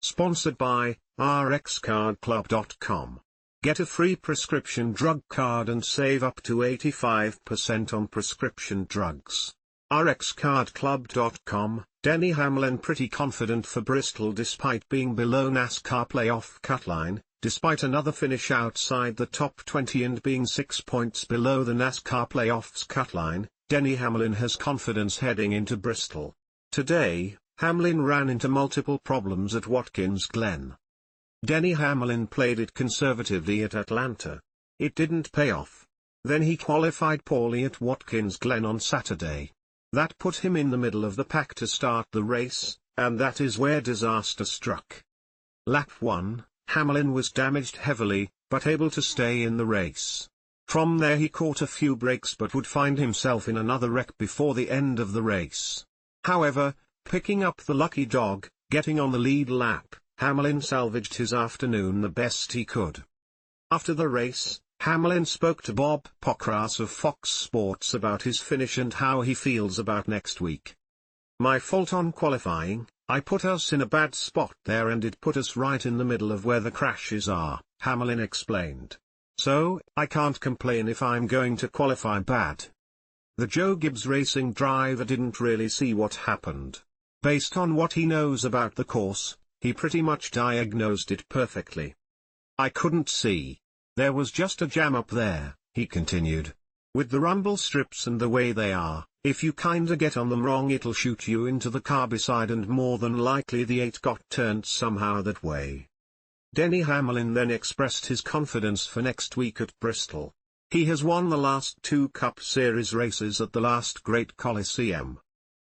Sponsored by rxcardclub.com. Get a free prescription drug card and save up to 85% on prescription drugs. rxcardclub.com. Denny Hamlin pretty confident for Bristol despite being below NASCAR playoff cutline, despite another finish outside the top 20 and being 6 points below the NASCAR playoffs cutline. Denny Hamlin has confidence heading into Bristol. Today, Hamlin ran into multiple problems at Watkins Glen. Denny Hamlin played it conservatively at Atlanta. It didn't pay off. Then he qualified poorly at Watkins Glen on Saturday. That put him in the middle of the pack to start the race, and that is where disaster struck. Lap 1, Hamlin was damaged heavily, but able to stay in the race. From there he caught a few breaks but would find himself in another wreck before the end of the race. However, picking up the lucky dog, getting on the lead lap, Hamlin salvaged his afternoon the best he could. After the race, Hamlin spoke to Bob Pockrass of Fox Sports about his finish and how he feels about next week. "My fault on qualifying, I put us in a bad spot there and it put us right in the middle of where the crashes are," Hamlin explained. "So, I can't complain if I'm going to qualify bad." The Joe Gibbs Racing driver didn't really see what happened. Based on what he knows about the course, he pretty much diagnosed it perfectly. "I couldn't see. There was just a jam up there," he continued. "With the rumble strips and the way they are, if you kinda get on them wrong it'll shoot you into the car beside and more than likely the 8 got turned somehow that way." Denny Hamlin then expressed his confidence for next week at Bristol. He has won the last 2 Cup Series races at the Last Great Colosseum.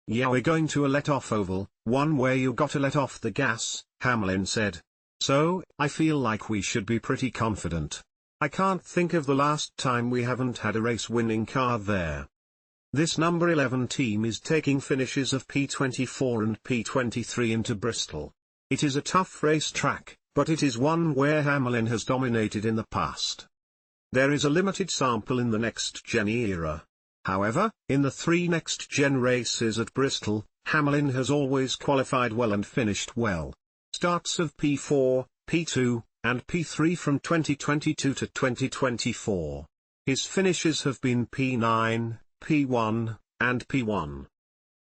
"Yeah, we're going to a let-off oval, one where you gotta let off the gas," Hamlin said. "So, I feel like we should be pretty confident. I can't think of the last time we haven't had a race-winning car there." This number 11 team is taking finishes of P24 and P23 into Bristol. It is a tough racetrack, but it is one where Hamlin has dominated in the past. There is a limited sample in the next-gen era. However, in the 3 next-gen races at Bristol, Hamlin has always qualified well and finished well. Starts of P4, P2, and P3 from 2022 to 2024. His finishes have been P9, P1, and P1.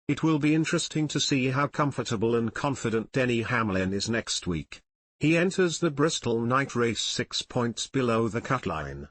It will be interesting to see how comfortable and confident Denny Hamlin is next week. He enters the Bristol Night Race 6 points below the cutline.